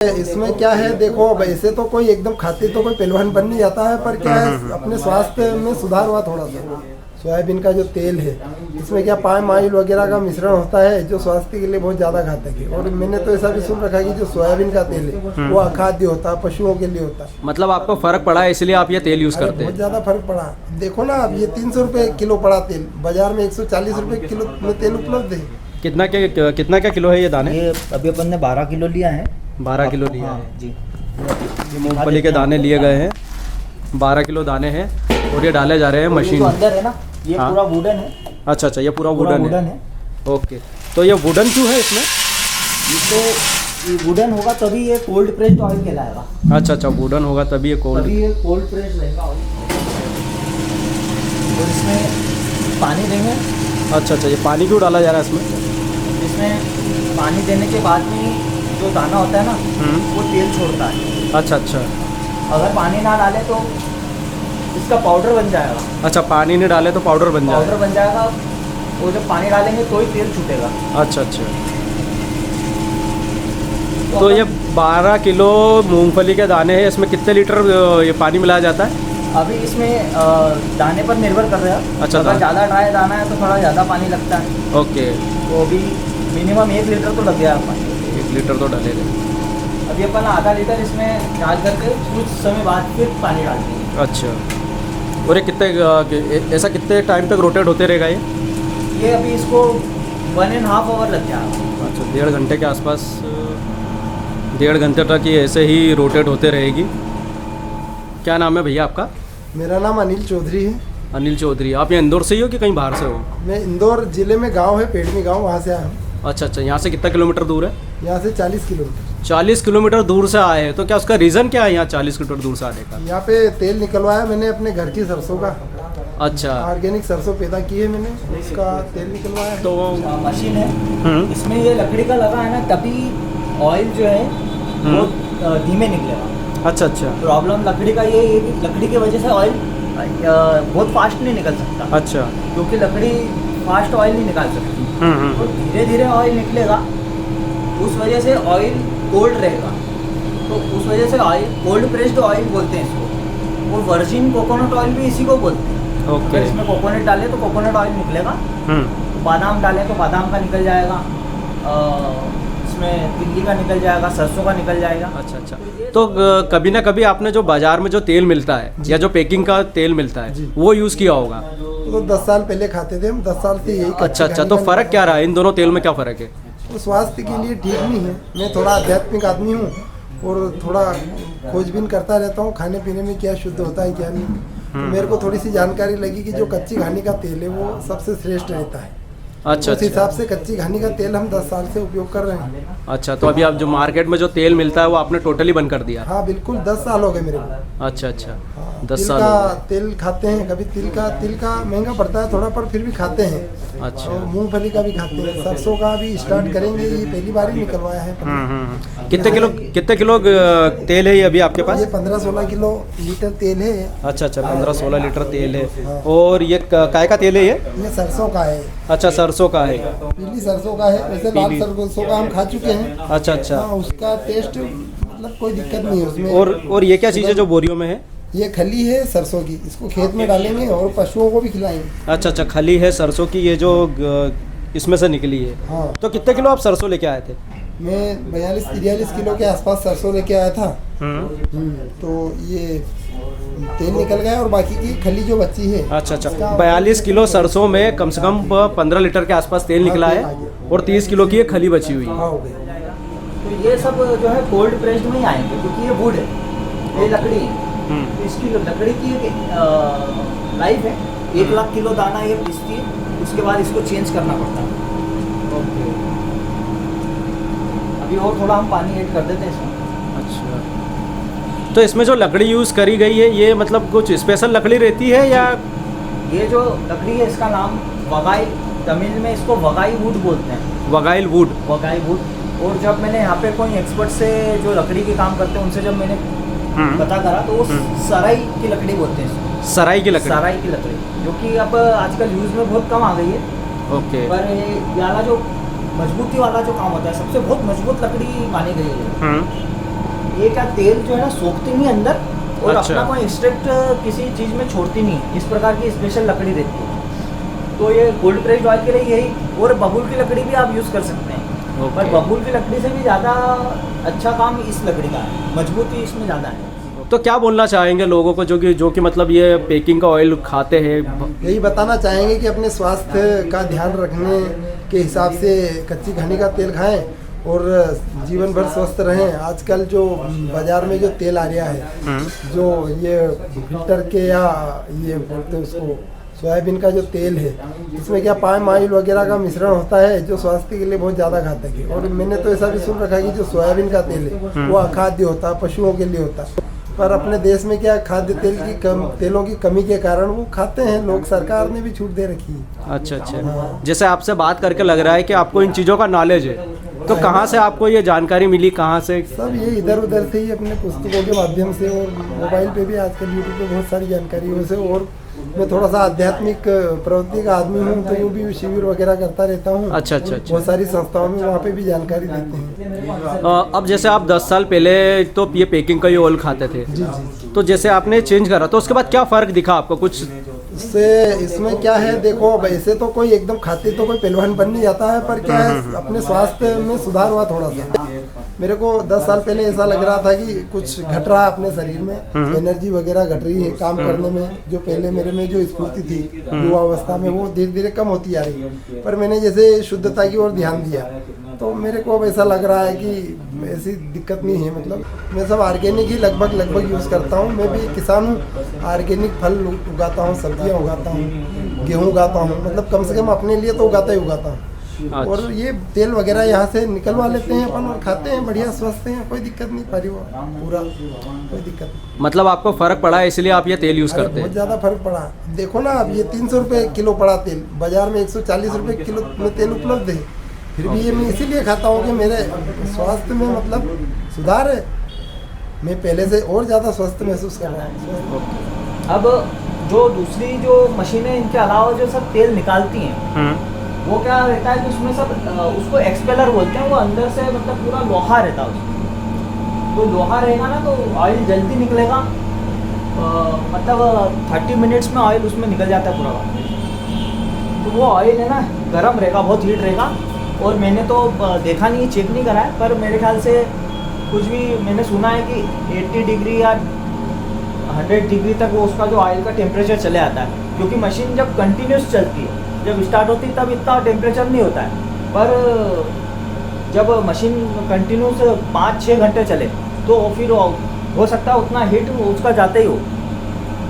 इसमें क्या है, देखो वैसे तो कोई एकदम खाते तो कोई पहलवान बन नहीं जाता है, पर क्या है अपने स्वास्थ्य में सुधार हुआ थोड़ा सा। सोयाबीन का जो तेल है इसमें क्या पाम ऑयल वगैरह का मिश्रण होता है जो स्वास्थ्य के लिए बहुत ज़्यादा घातक है। और मैंने तो ऐसा भी सुन रखा है कि जो सोयाबीन का तेल है वो अखाद्य होता है, पशुओं के लिए होता है। मतलब आपको फ़र्क पड़ा है इसलिए आप ये तेल यूज़ करते बहुत हैं? ज़्यादा फर्क पड़ा। देखो ना, अब ये 300 रुपये किलो पड़ा तेल, बाजार में 140 रुपये किलो में तेल उपलब्ध है। कितना क्या किलो है ये दाने? ये अभी अपन ने 12 किलो लिया है। 12 किलो लिया हाँ है जी। ये मूंगफली के दाने लिए गए हैं, 12 किलो दाने हैं और ये डाले जा रहे हैं ये मशीन जो में। अंदर है ना, ये हाँ। पूरा वुडन है। अच्छा अच्छा, ये पूरा पूरा वुडन है। है। ओके, तो ये वुडन क्यों है इसमें? ये वुडन होगा तभी ये कोल्ड प्रेस्ड ऑयल कहलाएगा। अच्छा अच्छा, वुडन होगा तभी ये कोल्ड। तभी ये कोल्ड प्रेस्ड रहेगा ऑयल। तो इसमें पानी देंगे। अच्छा अच्छा, ये पानी क्यों डाला जा रहा है इसमें? इसमें पानी देने के बाद में जो दाना होता है ना वो तेल छोड़ता है। अच्छा अच्छा अगर पानी ना डाले तो इसका पाउडर बन जाएगा। अच्छा, पानी नहीं डाले तो पाउडर बन पाउडर जाएगा। बन जाएगा। वो जब पानी डालेंगे तो ही तेल छूटेगा। अच्छा अच्छा, तो ये 12 किलो मूंगफली के दाने हैं, इसमें कितने लीटर ये पानी मिलाया जाता है? अभी इसमें दाने पर निर्भर कर रहा है। अच्छा, अगर ज़्यादा ड्राई दाना है तो थोड़ा ज़्यादा पानी लगता है। ओके, तो अभी मिनिमम 1 लीटर तो लग गया पानी। 1 लीटर तो डालेंगे। अभी अपन आधा लीटर इसमें डाल करके कुछ समय बाद फिर पानी डालते हैं। अच्छा, और ये कितने ऐसा कितने टाइम तक रोटेट होते रहेगा ये? ये अभी इसको 1.5 आवर लग जाएगा। अच्छा, 1.5 घंटे के आसपास, 1.5 घंटे तक ये ऐसे ही रोटेट होते रहेगी। क्या नाम है भैया आपका? मेरा नाम अनिल चौधरी है। अनिल चौधरी। आप यहाँ इंदौर से ही हो कि कहीं बाहर से हो? मैं इंदौर जिले में गांव है पेड़मी गांव, वहाँ से आया हूँ। अच्छा अच्छा, यहाँ से कितना किलोमीटर दूर है? यहाँ से 40 किलोमीटर। 40 किलोमीटर दूर से आए हैं, तो क्या उसका रीज़न क्या है यहाँ 40 किलोमीटर दूर से आने का? यहाँ पे तेल निकलवाया मैंने अपने घर की सरसों का। अच्छा, ऑर्गेनिक सरसों पैदा की है मैंने, उसका तेल निकलवाया है। तो मशीन है, इसमें ये लकड़ी का लगा है ना, तभी ऑयल जो है वो धीमे निकलेगा। अच्छा अच्छा प्रॉब्लम लकड़ी का ये है कि लकड़ी की वजह से ऑयल बहुत फास्ट नहीं निकल सकता। अच्छा, क्योंकि लकड़ी फास्ट ऑयल नहीं निकाल सकती। तो धीरे धीरे ऑयल निकलेगा, उस वजह से ऑयल कोल्ड रहेगा। तो उस वजह से ऑयल कोल्ड प्रेस्ड ऑयल बोलते हैं इसको। और वर्जिन कोकोनट ऑयल भी इसी को बोलते हैं। ओके। अगर इसमें कोकोनट डाले तो कोकोनट ऑयल निकलेगा। बादाम डालें तो बादाम का निकल जाएगा। इसमें तिल्ली का निकल जाएगा, सरसों का निकल जाएगा। अच्छा अच्छा, तो कभी ना कभी आपने जो बाजार में जो तेल मिलता है या जो पैकिंग का तेल मिलता है वो यूज़ किया होगा? तो 10 साल पहले खाते थे हम, 10 साल से यही। अच्छा अच्छा, तो फ़र्क क्या रहा है? इन दोनों तेल में क्या फ़र्क है? वो स्वास्थ्य के लिए ठीक नहीं है। मैं थोड़ा आध्यात्मिक आदमी हूँ और थोड़ा खोजबीन करता रहता हूँ खाने पीने में क्या शुद्ध होता है क्या नहीं। तो मेरे को थोड़ी सी जानकारी लगी कि जो कच्ची घानी का तेल है वो सबसे श्रेष्ठ रहता है। अच्छा उस हिसाब से कच्ची घानी का तेल हम 10 साल से उपयोग कर रहे हैं। अच्छा, तो अभी आप जो मार्केट में जो तेल मिलता है वो आपने टोटली बंद कर दिया? हाँ बिल्कुल, 10 साल हो गए मेरे को। अच्छा अच्छा, हाँ, 10 तिल साल का हो गए। तेल खाते हैं कभी। तिल का महंगा पड़ता है थोड़ा, पर फिर भी खाते हैं। अच्छा, और मूंगफली का भी खाते हैं। सरसों का भी स्टार्ट करेंगे, ये पहली बार ही निकलवाया है। कितने किलो तेल है ये अभी आपके पास? ये 15-16 किलो लीटर तेल है। अच्छा अच्छा, 15-16 लीटर तेल है। और ये काय का तेल है ये सरसों का है। अच्छा, सरसों का है। पीली सरसों का है। वैसे लाल सरसों का हम खा चुके हैं। अच्छा अच्छा, हाँ, उसका टेस्ट मतलब कोई दिक्कत नहीं है उसमें। और ये क्या चीज़ है जो बोरियों में है? ये खली है सरसों की, इसको खेत में डालेंगे और पशुओं को भी खिलाएंगे। अच्छा अच्छा, खली है सरसों की, ये जो इसमें से निकली है। हाँ, तो कितने किलो आप सरसों लेके आए थे? मैं 42-43 किलो के आसपास सरसों लेके आया था। तो ये तेल निकल गया और बाकी की खली जो बची है। अच्छा अच्छा, 42 किलो सरसों में कम से कम 15 लीटर के आसपास तेल निकला है और 30 किलो की ये खली बची हुई है। हाँ, हो गई। तो ये सब जो है कोल्ड प्रेस्ड में ही आएंगे, क्योंकि ये वुड है, ये लकड़ी है। तो इसकी लकड़ी की लाइफ है 1 लाख किलो दाना ये पिसती है, उसके बाद इसको चेंज करना पड़ता है। ओके, अभी और थोड़ा हम पानी ऐड कर देते हैं इसमें। अच्छा, तो इसमें जो लकड़ी यूज़ करी गई है ये मतलब कुछ स्पेशल लकड़ी रहती है या? ये जो लकड़ी है इसका नाम वगाई, तमिल में इसको वगाई वुड बोलते हैं। वगाइल वुड। वगाई वुड। और जब मैंने यहाँ पे कोई एक्सपर्ट से जो लकड़ी के काम करते हैं उनसे जब मैंने पता करा तो वो सराई की लकड़ी बोलते हैं इसको। सराई की लकड़ी? सराई की लकड़ी, जो कि अब आजकल यूज़ में बहुत कम आ गई है। ओके। पर ये वाला जो मजबूती वाला जो काम होता है, सबसे बहुत मजबूत लकड़ी मानी गई है। ये क्या तेल जो है ना सोखती नहीं अंदर और अच्छा। अपना कोई एक्सट्रैक्ट किसी चीज़ में छोड़ती नहीं है। इस प्रकार की स्पेशल लकड़ी रहती है। तो ये कोल्ड प्रेस्ड ऑयल के लिए यही, और बबूल की लकड़ी भी आप यूज़ कर सकते हैं। ओके। पर बबूल की लकड़ी से भी ज़्यादा अच्छा काम इस लकड़ी का है, मजबूती इसमें ज़्यादा है। तो क्या बोलना चाहेंगे लोगों को जो कि मतलब ये पेकिंग का ऑयल खाते हैं? यही बताना चाहेंगे कि अपने स्वास्थ्य का ध्यान रखने के हिसाब से कच्ची घानी का तेल खाएं और जीवन भर स्वस्थ रहें। आजकल जो बाजार में जो तेल आ रहा है, जो ये फिल्टर के या ये बोलते हैं उसको सोयाबीन का जो तेल है, इसमें क्या पाम ऑयल वगैरह का मिश्रण होता है जो स्वास्थ्य के लिए बहुत ज़्यादा घातक है। और मैंने तो ऐसा भी सुन रखा है कि जो सोयाबीन का तेल है वो अखाद्य होता है, पशुओं के लिए होता है। पर अपने देश में क्या खाद्य तेलों की कमी के कारण वो खाते हैं लोग। सरकार ने भी छूट दे रखी है। अच्छा अच्छा। जैसे आपसे बात करके लग रहा है कि आपको इन चीज़ों का नॉलेज है, तो कहाँ से आपको ये जानकारी मिली, कहाँ से? सब ये इधर उधर से ही, अपने पुस्तकों के माध्यम से और मोबाइल पे भी आजकल यूट्यूब पे बहुत सारी जानकारियों से। और मैं थोड़ा सा आध्यात्मिक प्रवृत्ति का आदमी हूँ, तो यूँ भी शिविर वगैरह करता रहता हूँ। अच्छा अच्छा अच्छा। बहुत सारी संस्थाओं में वहाँ पे भी जानकारी देते हैं। अब जैसे आप 10 साल पहले तो ये पेकिंग का ही ऑयल खाते थे, जी जी। तो जैसे आपने चेंज करा तो उसके बाद क्या फ़र्क दिखा आपको कुछ? इससे इसमें क्या है, देखो वैसे तो कोई एकदम खाते तो कोई पहलवान बन नहीं जाता है, पर क्या है अपने स्वास्थ्य में सुधार हुआ थोड़ा सा। मेरे को 10 साल पहले ऐसा लग रहा था कि कुछ घट रहा है अपने शरीर में, एनर्जी वगैरह घट रही है काम करने में। जो पहले मेरे में जो स्फूर्ति थी युवा अवस्था में, वो धीरे धीरे कम होती जा रही है। पर मैंने जैसे शुद्धता की ओर ध्यान दिया तो मेरे को अब ऐसा लग रहा है कि ऐसी दिक्कत नहीं है। मतलब मैं सब ऑर्गेनिक ही लगभग यूज़ करता हूँ। मैं भी किसान हूँ, ऑर्गेनिक फल उगाता हूँ, सब्जियाँ उगाता हूँ, गेहूँ उगाता हूँ। मतलब कम से कम अपने लिए तो उगाता ही उगाता हूँ। अच्छा। और ये तेल वगैरह यहाँ से निकलवा लेते हैं अपन और खाते हैं, बढ़िया स्वस्थ हैं, कोई दिक्कत नहीं। परिवार पूरा कोई दिक्कत नहीं। मतलब आपको फ़र्क पड़ा है इसलिए आप ये तेल यूज़ अरे करते बहुत हैं? ज़्यादा फर्क पड़ा। देखो ना, अब ये 300 रुपये किलो पड़ा तेल, बाजार में 140 रुपये किलो में तेल उपलब्ध है। फिर भी ये मैं इसीलिए खाता हूँ कि मेरे स्वास्थ्य में मतलब सुधार है। मैं पहले से और ज़्यादा स्वस्थ महसूस कर रहा हूँ। अब जो दूसरी जो मशीनें इनके अलावा जो सब तेल निकालती हैं, वो क्या रहता है कि उसमें सब उसको एक्सपेलर बोलते हैं। वो अंदर से मतलब पूरा लोहा रहता है उसमें। तो लोहा रहेगा ना तो ऑयल जल्दी निकलेगा। मतलब 30 मिनट्स में ऑयल उसमें निकल जाता है पूरा। तो वो ऑयल है ना गर्म रहेगा, बहुत हीट रहेगा। और मैंने तो देखा नहीं, चेक नहीं करा है, पर मेरे ख्याल से कुछ भी मैंने सुना है कि 80 डिग्री या 100 डिग्री तक वो उसका जो ऑयल का टेम्परेचर चले आता है। क्योंकि मशीन जब कंटिन्यूस चलती है, जब स्टार्ट होती है तब इतना टेम्परेचर नहीं होता है। पर जब मशीन कंटिन्यूस 5-6 घंटे चले तो फिर हो सकता है उतना हीट उसका जाता ही हो।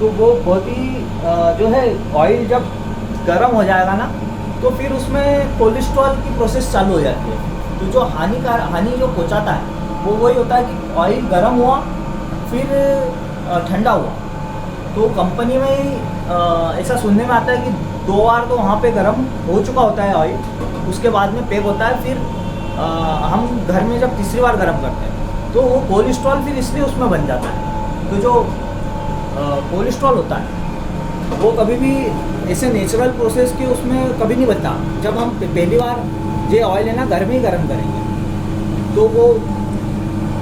तो वो बहुत ही जो है ऑयल जब गर्म हो जाएगा ना तो फिर उसमें कोलेस्ट्रॉल की प्रोसेस चालू हो जाती है। तो जो हानि जो पहुँचाता है वो वही होता है कि ऑयल गर्म हुआ फिर ठंडा हुआ। तो कंपनी में ही ऐसा सुनने में आता है कि 2 बार तो वहाँ पे गर्म हो चुका होता है ऑयल, उसके बाद में पैक होता है। फिर हम घर में जब तीसरी बार गर्म करते हैं तो वो कोलेस्ट्रॉल फिर इसलिए उसमें बन जाता है। तो जो कोलेस्ट्रॉल होता है वो कभी भी ऐसे नेचुरल प्रोसेस के उसमें कभी नहीं बनता। जब हम पहली बार ये ऑयल है ना घर में ही गर्म करेंगे तो वो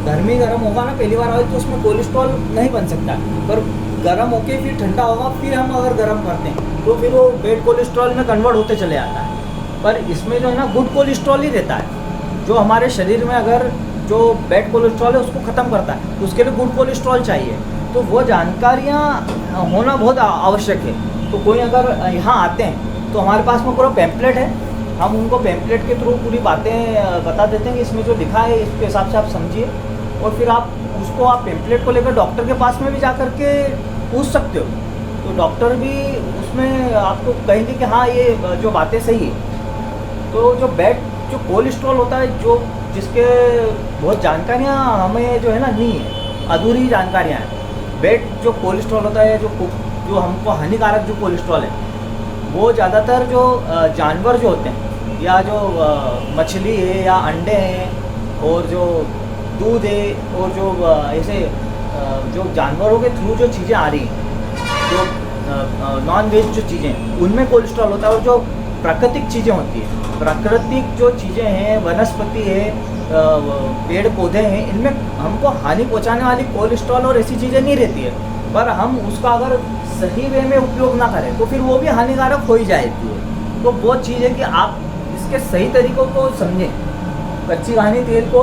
घर में ही गर्म होगा ना पहली बार ऑयल, तो उसमें कोलेस्ट्रॉल नहीं बन सकता। पर गर्म होके फिर ठंडा होगा, फिर हम अगर गर्म करते हैं तो फिर वो बैड कोलेस्ट्रॉल में कन्वर्ट होते चले जाता है। पर इसमें जो है ना गुड कोलेस्ट्रॉल ही रहता है, जो हमारे शरीर में अगर जो बैड कोलेस्ट्रॉल है उसको ख़त्म करता है। तो उसके लिए गुड कोलेस्ट्रॉल चाहिए। तो वो जानकारियाँ होना बहुत आवश्यक है। तो कोई अगर यहाँ आते हैं तो हमारे पास में पूरा पैम्पलेट है, हम उनको पैम्पलेट के थ्रू पूरी बातें बता देते हैं कि इसमें जो लिखा है इसके हिसाब से आप समझिए। और फिर आप उसको आप पैम्पलेट को लेकर डॉक्टर के पास में भी जा कर के पूछ सकते हो। तो डॉक्टर भी उसमें आपको कहेंगे कि हाँ ये जो बातें सही है। तो जो बैड जो कोलेस्ट्रॉल होता है, जो जिसके बहुत जानकारियाँ हमें जो है ना नहीं है, अधूरी जानकारियाँ हैं। बैड जो कोलेस्ट्रॉल होता है, जो हमको हानिकारक जो कोलेस्ट्रॉल है, वो ज़्यादातर जो जानवर जो होते हैं या जो मछली है या अंडे हैं और जो दूध है और जो ऐसे जो जानवरों के थ्रू जो चीज़ें आ रही हैं, जो नॉन वेज जो चीज़ें, उनमें कोलेस्ट्रॉल होता है। और जो प्राकृतिक चीज़ें होती है। प्राकृतिक जो चीज़ें हैं, वनस्पति है, पेड़ पौधे हैं, इनमें हमको हानि पहुंचाने वाली कोलेस्ट्रॉल और ऐसी चीज़ें नहीं रहती है। पर हम उसका अगर सही वे में उपयोग ना करें तो फिर वो भी हानिकारक हो ही जाती है। तो वो चीज़ है कि आप इसके सही तरीकों को समझें। कच्ची घानी तेल को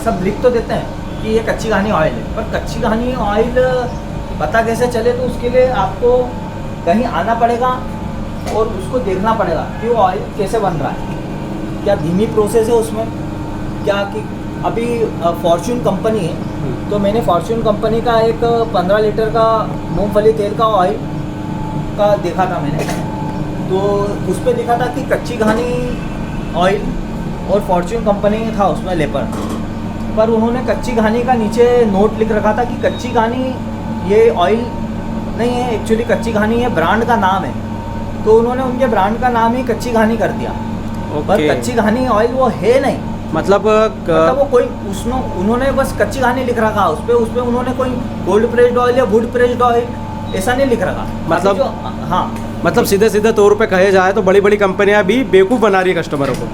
सब लिख तो देते हैं कि ये कच्ची घानी ऑयल है, पर कच्ची घानी ऑयल पता कैसे चले, तो उसके लिए आपको कहीं आना पड़ेगा और उसको देखना पड़ेगा कि वो ऑयल कैसे बन रहा है, क्या धीमी प्रोसेस है उसमें, क्या कि अभी फॉर्च्यून कंपनी है, तो मैंने फॉर्च्यून कंपनी का एक 15 लीटर का मूंगफली तेल का ऑयल का देखा था मैंने, तो उस पर लिखा था कि कच्ची घानी ऑयल, और फॉर्च्यून कंपनी था उसमें लेपर, पर उन्होंने कच्ची घानी का नीचे नोट लिख रखा था कि कच्ची घानी ये ऑयल नहीं है, एक्चुअली कच्ची घानी ये ब्रांड का नाम है, तो उन्होंने उनके ब्रांड का नाम ही कच्ची घानी कर दिया। पर कच्ची घानी ऑयल वो है नहीं, मतलब वो कोई उन्होंने बस कच्ची घानी लिख रखा उस पे उन्होंने कोई गोल्ड प्रेस्ड ऑयल या वुड प्रेस्ड ऑयल ऐसा नहीं लिख रखा। मतलब हाँ, मतलब सीधे सीधे तौर पे कहे जाए तो बड़ी बड़ी कंपनियां भी बेवकूफ़ बना रही है कस्टमरों को।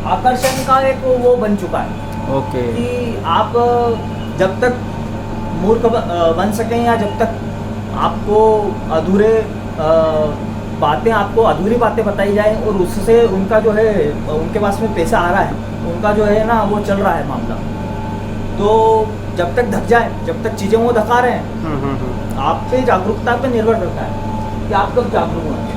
आकर्षण का एक वो बन चुका है ओके कि आप जब तक मूर्ख बन सकें या जब तक आपको अधूरी बातें बताई जाए और उससे उनका जो है उनके पास में पैसा आ रहा है, उनका जो है ना वो चल रहा है मामला, तो जब तक धक जाए, जब तक चीज़ें वो धका रहे हैं, आप पे जागरूकता पे निर्भर करता है कि आप कब जागरूक होंगे।